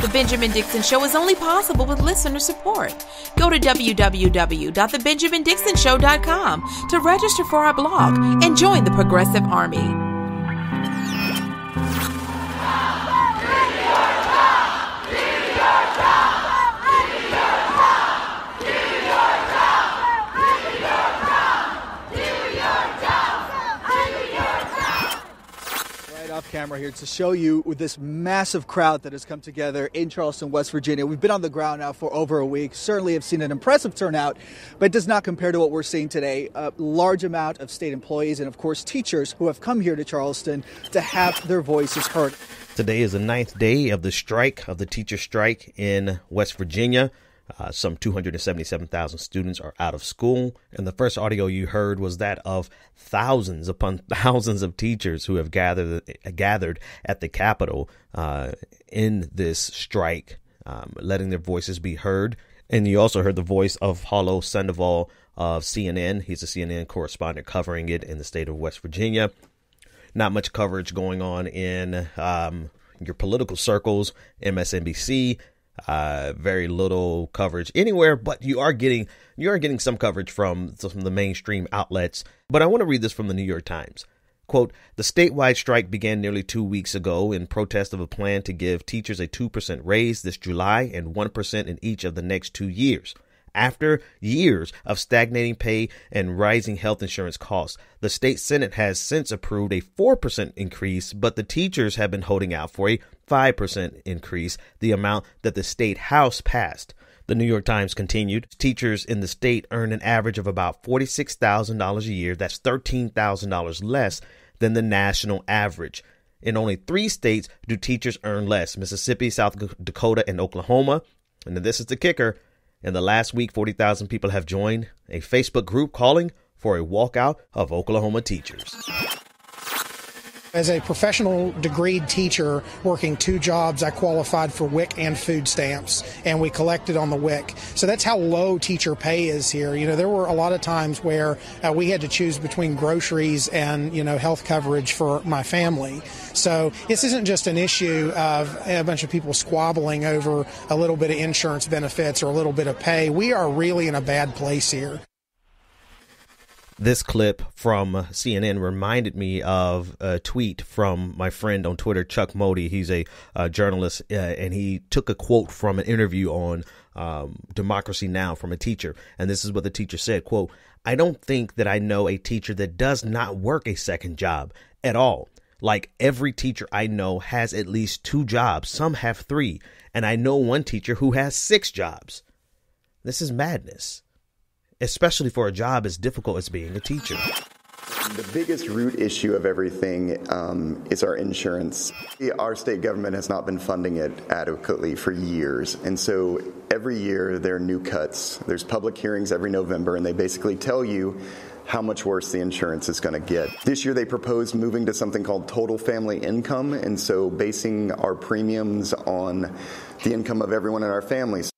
The Benjamin Dixon Show is only possible with listener support. Go to www.thebenjamindixonshow.com to register for our blog and join the Progressive Army. Off camera here to show you with this massive crowd that has come together in Charleston, West Virginia. We've been on the ground now for over a week. Certainly have seen an impressive turnout, but it does not compare to what we're seeing today. A large amount of state employees and, of course, teachers who have come here to Charleston to have their voices heard. Today is the 9th day of the strike, of the teacher strike in West Virginia. Some 277,000 students are out of school. And the first audio you heard was that of thousands upon thousands of teachers who have gathered at the Capitol in this strike, letting their voices be heard. And you also heard the voice of Paulo Sandoval of CNN. He's a CNN correspondent covering it in the state of West Virginia. Not much coverage going on in your political circles, MSNBC. Very little coverage anywhere, but you are getting some coverage from the mainstream outlets. But I want to read this from the New York Times. Quote, the statewide strike began nearly 2 weeks ago in protest of a plan to give teachers a 2% raise this July and 1% in each of the next 2 years. After years of stagnating pay and rising health insurance costs, the state Senate has since approved a 4% increase, but the teachers have been holding out for a 5% increase, the amount that the state House passed. The New York Times continued, teachers in the state earn an average of about $46,000 a year. That's $13,000 less than the national average. In only 3 states do teachers earn less: Mississippi, South Dakota, and Oklahoma. And then this is the kicker. In the last week, 40,000 people have joined a Facebook group calling for a walkout of Oklahoma teachers. As a professional degreed teacher working 2 jobs, I qualified for WIC and food stamps, and we collected on the WIC. So that's how low teacher pay is here. You know, there were a lot of times where we had to choose between groceries and, health coverage for my family. So this isn't just an issue of a bunch of people squabbling over a little bit of insurance benefits or a little bit of pay. We are really in a bad place here. This clip from CNN reminded me of a tweet from my friend on Twitter, Chuck Modi. He's a journalist, and he took a quote from an interview on Democracy Now! From a teacher. And this is what the teacher said, quote, I don't think that I know a teacher that does not work a second job at all. Like every teacher I know has at least 2 jobs. Some have 3. And I know one teacher who has 6 jobs. This is madness, especially for a job as difficult as being a teacher. The biggest root issue of everything is our insurance. Our state government has not been funding it adequately for years. And so every year there are new cuts. There's public hearings every November, and they basically tell you how much worse the insurance is going to get. This year they proposed moving to something called total family income, and so basing our premiums on the income of everyone in our families.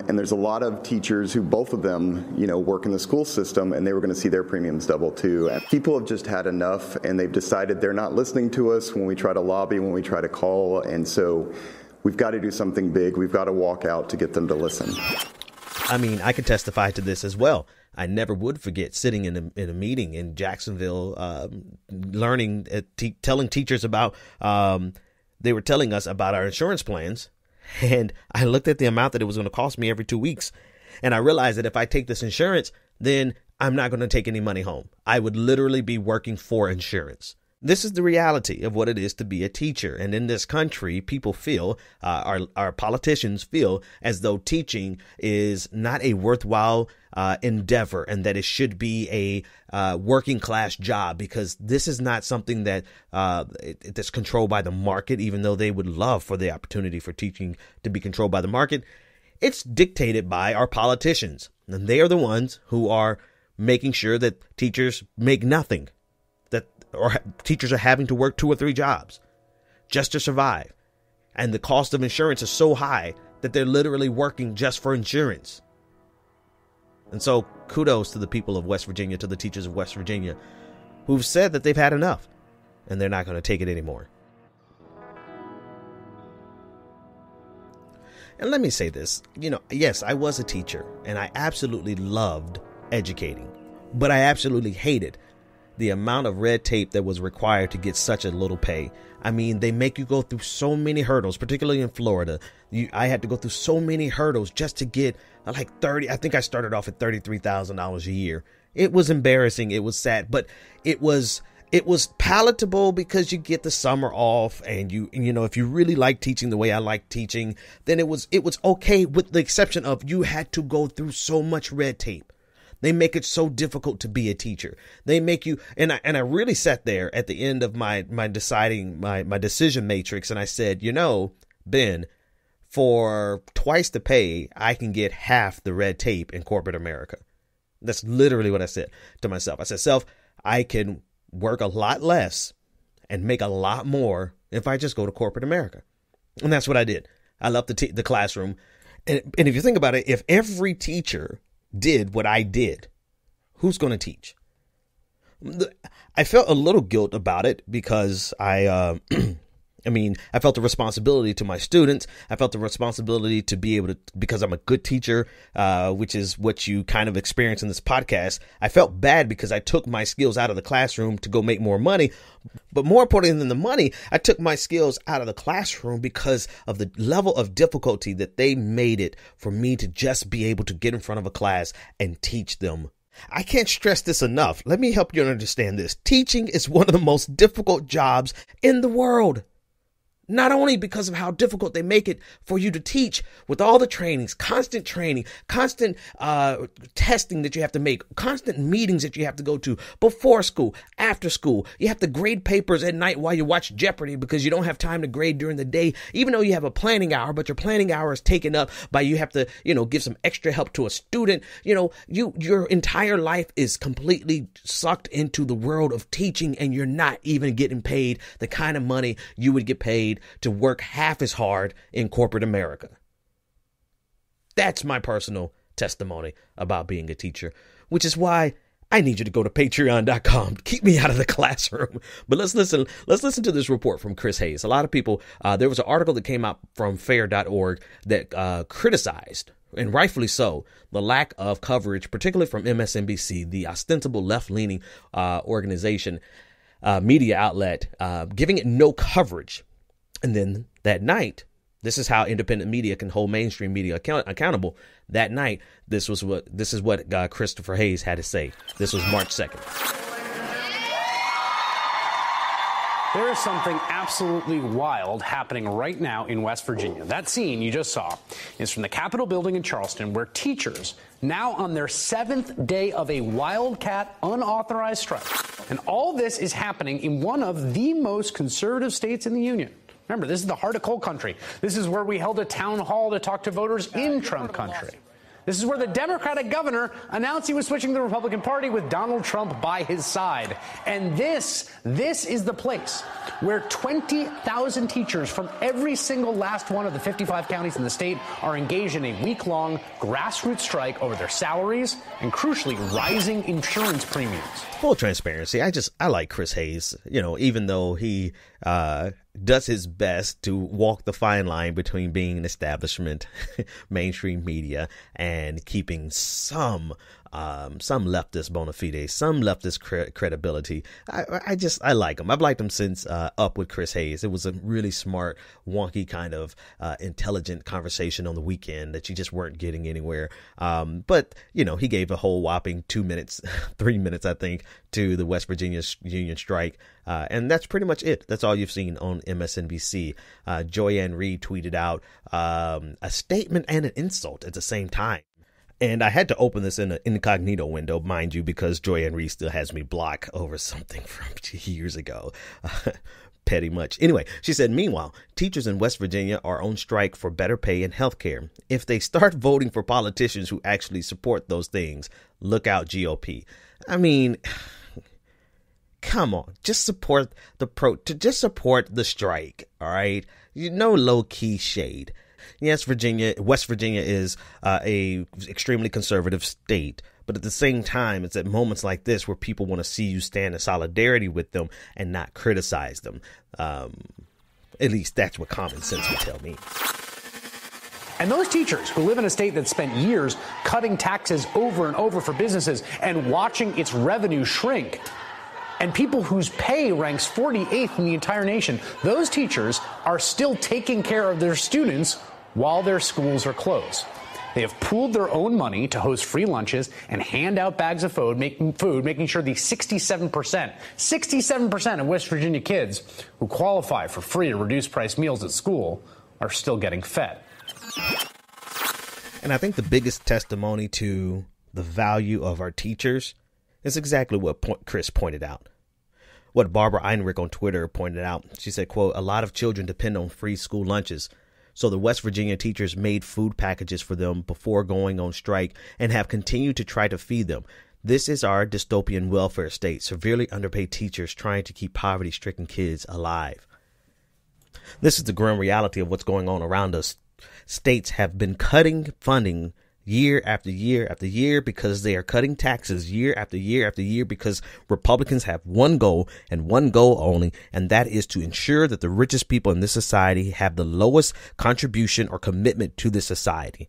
And there's a lot of teachers who, both of them, work in the school system, and they were going to see their premiums double too. And people have just had enough, and they've decided they're not listening to us when we try to lobby, when we try to call, and so we've got to do something big. We've got to walk out to get them to listen. I mean, I can testify to this as well. I never would forget sitting in a meeting in Jacksonville, telling teachers about, they were telling us about our insurance plans. And I looked at the amount that it was going to cost me every 2 weeks. And I realized that if I take this insurance, then I'm not going to take any money home. I would literally be working for insurance. This is the reality of what it is to be a teacher. And in this country, people feel, our politicians feel as though teaching is not a worthwhile endeavor, and that it should be a working class job, because this is not something that that's controlled by the market, even though they would love for the opportunity for teaching to be controlled by the market. It's dictated by our politicians, and they are the ones who are making sure that teachers make nothing, or teachers are having to work 2 or 3 jobs just to survive. And the cost of insurance is so high that they're literally working just for insurance. And so kudos to the people of West Virginia, to the teachers of West Virginia, who've said that they've had enough and they're not going to take it anymore. And let me say this, yes, I was a teacher and I absolutely loved educating, but I absolutely hated the amount of red tape that was required to get such a little pay. I mean, they make you go through so many hurdles, particularly in Florida. I had to go through so many hurdles just to get I think I started off at $33,000 a year. It was embarrassing. It was sad, but it was palatable because you get the summer off, and if you really like teaching the way I like teaching, then it was okay, with the exception of you had to go through so much red tape. They make it so difficult to be a teacher. They make you, and I really sat there at the end of my decision matrix, and I said, Ben, for twice the pay, I can get half the red tape in corporate America. That's literally what I said to myself. I said, self, I can work a lot less and make a lot more if I just go to corporate America. And that's what I did. I left the classroom. And if you think about it, if every teacher did what I did, who's going to teach? I felt a little guilt about it because I felt the responsibility to my students. I felt the responsibility to be able to, because I'm a good teacher, which is what you kind of experience in this podcast. I felt bad because I took my skills out of the classroom to go make more money. But more importantly than the money, I took my skills out of the classroom because of the level of difficulty that they made it for me to just be able to get in front of a class and teach them. I can't stress this enough. Let me help you understand this. Teaching is one of the most difficult jobs in the world. Not only because of how difficult they make it for you to teach with all the trainings, constant training, constant testing that you have to make, constant meetings that you have to go to before school, after school. You have to grade papers at night while you watch Jeopardy because you don't have time to grade during the day, even though you have a planning hour, but your planning hour is taken up by you have to, give some extra help to a student. Your entire life is completely sucked into the world of teaching, and you're not even getting paid the kind of money you would get paid to work half as hard in corporate America. That's my personal testimony about being a teacher, which is why I need you to go to patreon.com to keep me out of the classroom. But let's listen to this report from Chris Hayes. A lot of people, there was an article that came out from fair.org that criticized, and rightfully so, the lack of coverage, particularly from MSNBC, the ostensible left-leaning organization, media outlet, giving it no coverage. And then that night, this is how independent media can hold mainstream media accountable. That night, this is what Christopher Hayes had to say. This was March 2nd. There is something absolutely wild happening right now in West Virginia. That scene you just saw is from the Capitol building in Charleston, where teachers, now on their 7th day of a wildcat unauthorized strike. And all this is happening in one of the most conservative states in the union. Remember, this is the heart of coal country. This is where we held a town hall to talk to voters in Trump country. This is where the Democratic governor announced he was switching to the Republican Party with Donald Trump by his side. And this is the place where 20,000 teachers from every single last one of the 55 counties in the state are engaged in a week-long grassroots strike over their salaries and, crucially, rising insurance premiums. Full transparency, I like Chris Hayes, even though he does his best to walk the fine line between being an establishment, mainstream media, and keeping some leftist bona fide, some leftist credibility. I like him. I've liked him since Up with Chris Hayes. It was a really smart, wonky kind of intelligent conversation on the weekend that you just weren't getting anywhere. But he gave a whole whopping 2 minutes, 3 minutes, I think, to the West Virginia union strike. And that's pretty much it. That's all you've seen on MSNBC. Joy-Ann Reid tweeted out a statement and an insult at the same time. And I had to open this in an incognito window, mind you, because Joy-Ann Reid still has me blocked over something from years ago. Petty much. Anyway, she said, meanwhile, teachers in West Virginia are on strike for better pay and health care. If they start voting for politicians who actually support those things, look out GOP. I mean, come on, just support just support the strike. All right. No low key shade. Yes, West Virginia is a extremely conservative state. But at the same time, it's at moments like this where people want to see you stand in solidarity with them and not criticize them. At least that's what common sense would tell me. And those teachers who live in a state that spent years cutting taxes over and over for businesses and watching its revenue shrink, and people whose pay ranks 48th in the entire nation, those teachers are still taking care of their students while their schools are closed. They have pooled their own money to host free lunches and hand out bags of food, making sure the 67% of West Virginia kids who qualify for free or reduced price meals at school are still getting fed. And I think the biggest testimony to the value of our teachers is exactly what Chris pointed out. What Barbara Einrich on Twitter pointed out. She said, quote, "A lot of children depend on free school lunches. So the West Virginia teachers made food packages for them before going on strike and have continued to try to feed them. This is our dystopian welfare state, severely underpaid teachers trying to keep poverty-stricken kids alive." This is the grim reality of what's going on around us. States have been cutting funding year after year after year because they are cutting taxes year after year after year because Republicans have one goal and one goal only, and that is to ensure that the richest people in this society have the lowest contribution or commitment to this society.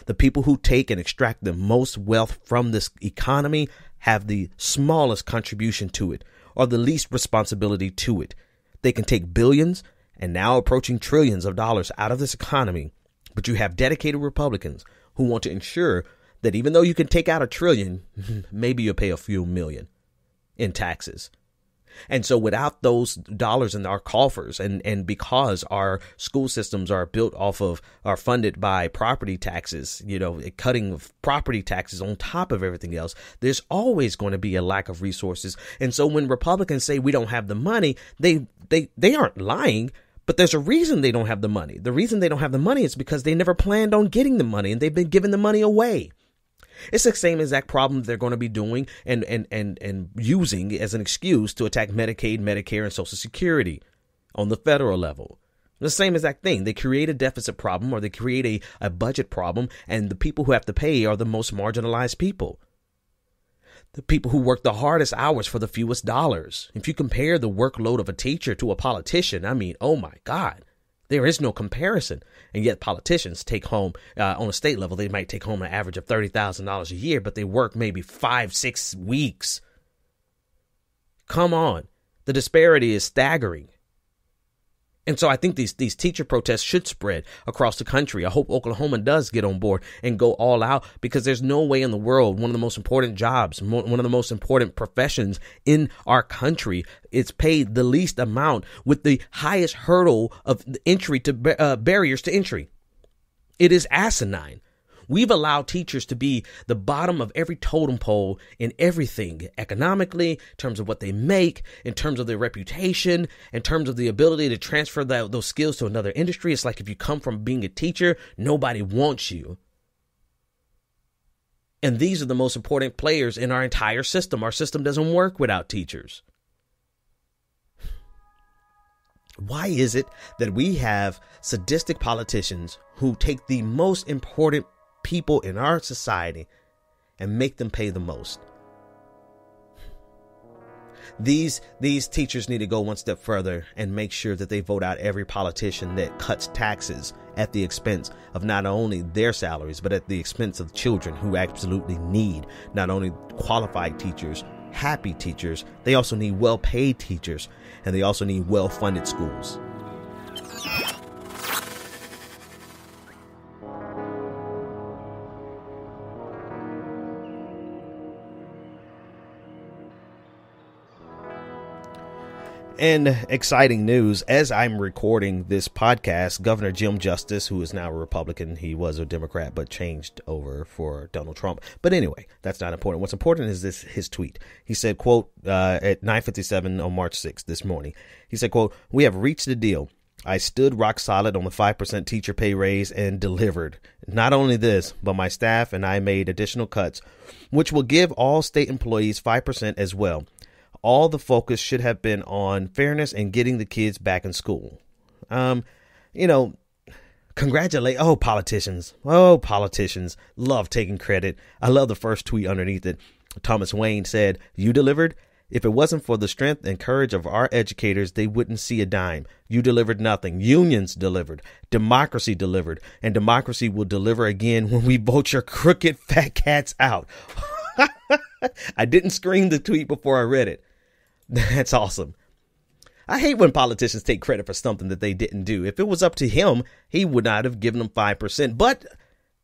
The people who take and extract the most wealth from this economy have the smallest contribution to it or the least responsibility to it. They can take billions and now approaching trillions of dollars out of this economy, but you have dedicated Republicans who want to ensure that even though you can take out $1 trillion, maybe you'll pay a few million in taxes. And so without those dollars in our coffers, and because our school systems are built off of, are funded by property taxes, cutting property taxes on top of everything else, there's always going to be a lack of resources. And so when Republicans say we don't have the money, they aren't lying. But there's a reason they don't have the money. The reason they don't have the money is because they never planned on getting the money and they've been giving the money away. It's the same exact problem they're going to be doing and using as an excuse to attack Medicaid, Medicare, and Social Security on the federal level. The same exact thing. They create a deficit problem or they create a budget problem, and the people who have to pay are the most marginalized people. The people who work the hardest hours for the fewest dollars. If you compare the workload of a teacher to a politician, I mean, oh my God, there is no comparison. And yet politicians take home, on a state level, they might take home an average of $30,000 a year, but they work maybe 5-6 weeks. Come on. The disparity is staggering. And so I think these teacher protests should spread across the country. I hope Oklahoma does get on board and go all out, because there's no way in the world one of the most important jobs, one of the most important professions in our country, is paid the least amount with the highest hurdle of entry to barriers to entry. It is asinine. We've allowed teachers to be the bottom of every totem pole in everything, economically, in terms of what they make, in terms of their reputation, in terms of the ability to transfer those skills to another industry. It's like if you come from being a teacher, nobody wants you. And these are the most important players in our entire system. Our system doesn't work without teachers. Why is it that we have sadistic politicians who take the most important people in our society and make them pay the most? These teachers need to go one step further and make sure that they vote out every politician that cuts taxes at the expense of not only their salaries, but at the expense of children who absolutely need not only qualified teachers, happy teachers, they also need well-paid teachers, and they also need well-funded schools. And exciting news, as I'm recording this podcast, Governor Jim Justice, who is now a Republican, he was a Democrat, but changed over for Donald Trump. But anyway, that's not important. What's important is his tweet. He said, quote, at 9:57 on March 6th this morning, he said, quote, "We have reached a deal. I stood rock solid on the 5% teacher pay raise and delivered. Not only this, but my staff and I made additional cuts, which will give all state employees 5% as well. All the focus should have been on fairness and getting the kids back in school." Congratulate. Oh, politicians love taking credit. I love the first tweet underneath it. Thomas Wayne said, "You delivered. If it wasn't for the strength and courage of our educators, they wouldn't see a dime. You delivered nothing. Unions delivered. Democracy delivered. And democracy will deliver again when we vote your crooked fat cats out. I didn't screen the tweet before I read it. That's awesome. I hate when politicians take credit for something that they didn't do. If it was up to him, he would not have given them 5%. But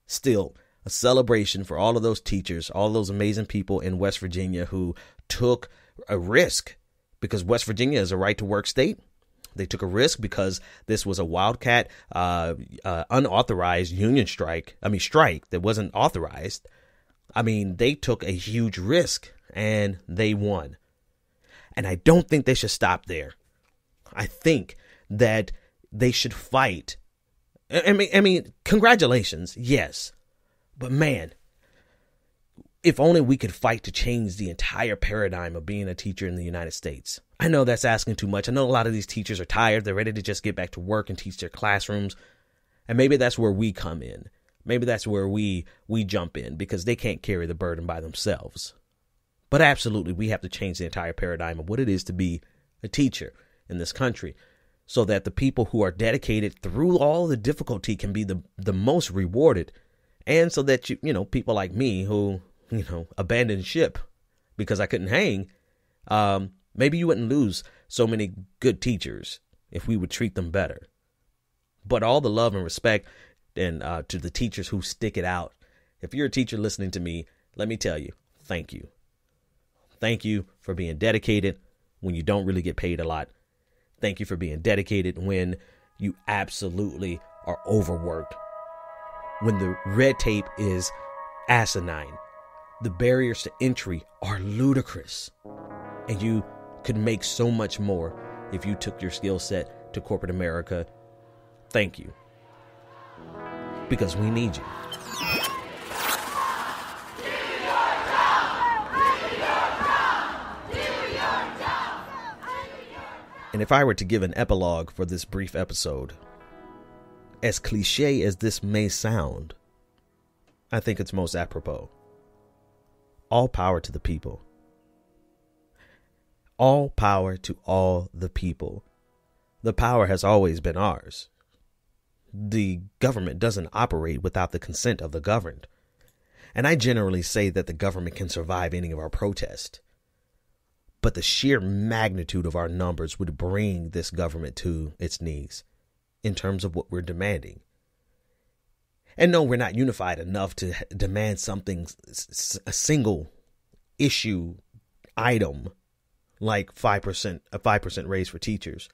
still, a celebration for all of those teachers, all those amazing people in West Virginia who took a risk, because West Virginia is a right to work state. They took a risk because this was a wildcat, unauthorized union strike that wasn't authorized. I mean, they took a huge risk and they won. And I don't think they should stop there. I think that they should fight. I mean, congratulations. Yes. But man, if only we could fight to change the entire paradigm of being a teacher in the United States. I know that's asking too much. I know a lot of these teachers are tired. They're ready to just get back to work and teach their classrooms. And maybe that's where we come in. Maybe that's where we jump in, because they can't carry the burden by themselves. But absolutely, we have to change the entire paradigm of what it is to be a teacher in this country, so that the people who are dedicated through all the difficulty can be the most rewarded. And so that, people like me who, abandoned ship because I couldn't hang, maybe you wouldn't lose so many good teachers if we would treat them better. But all the love and respect and to the teachers who stick it out. If you're a teacher listening to me, let me tell you, thank you. Thank you for being dedicated when you don't really get paid a lot. Thank you for being dedicated when you absolutely are overworked. When the red tape is asinine, the barriers to entry are ludicrous, and you could make so much more if you took your skill set to corporate America. Thank you. Because we need you. And if I were to give an epilogue for this brief episode, as cliche as this may sound, I think it's most apropos. All power to the people. All power to all the people. The power has always been ours. The government doesn't operate without the consent of the governed. And I generally say that the government can survive any of our protests. But the sheer magnitude of our numbers would bring this government to its knees in terms of what we're demanding. And no, we're not unified enough to demand something, a single issue item like 5%, a 5% raise for teachers.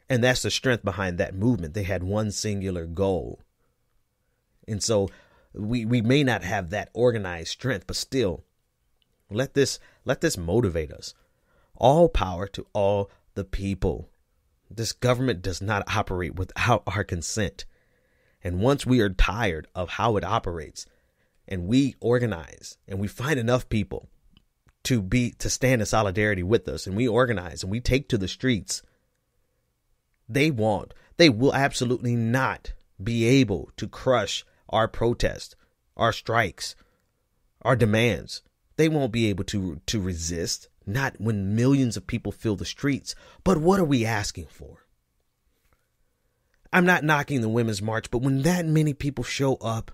And that's the strength behind that movement. They had one singular goal. And so we may not have that organized strength, but still, let this motivate us. All power to all the people. This government does not operate without our consent. And once we are tired of how it operates, and we organize and we find enough people to stand in solidarity with us, and we organize and we take to the streets, they will absolutely not be able to crush our protest, our strikes, our demands. They won't be able to resist, not when millions of people fill the streets. But what are we asking for? I'm not knocking the Women's March, but when that many people show up,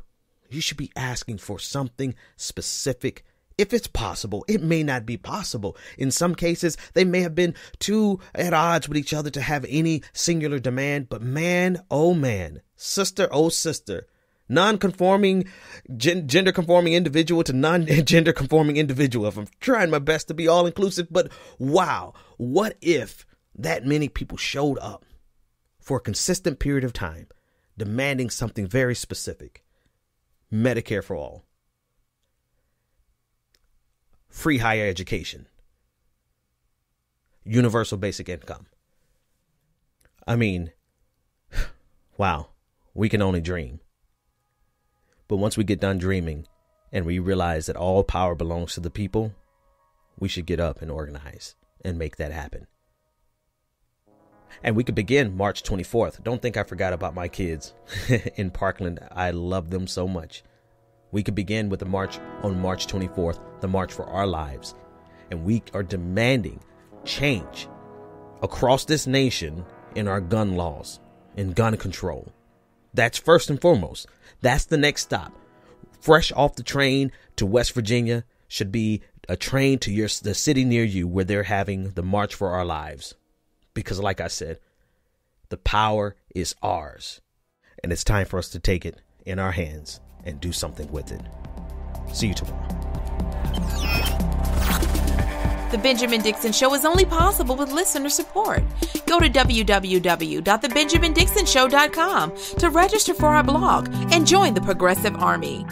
you should be asking for something specific. If it's possible, it may not be possible. In some cases, they may have been too at odds with each other to have any singular demand. But man, oh man, sister, oh sister, non-conforming, gender-conforming individual to non-gender conforming individual. If I'm trying my best to be all-inclusive, but wow, what if that many people showed up for a consistent period of time, demanding something very specific? Medicare for all. Free higher education. Universal basic income. I mean, wow, we can only dream. But once we get done dreaming and we realize that all power belongs to the people, we should get up and organize and make that happen. And we could begin March 24th. Don't think I forgot about my kids in Parkland. I love them so much. We could begin with the march on March 24th, the March for Our Lives. and we are demanding change across this nation in our gun laws and gun control. That's first and foremost. That's the next stop. Fresh off the train to West Virginia should be a train to the city near you where they're having the March for Our Lives. Because like I said, the power is ours. And it's time for us to take it in our hands and do something with it. See you tomorrow. The Benjamin Dixon Show is only possible with listener support. Go to www.thebenjamindixonshow.com to register for our blog and join the Progressive Army.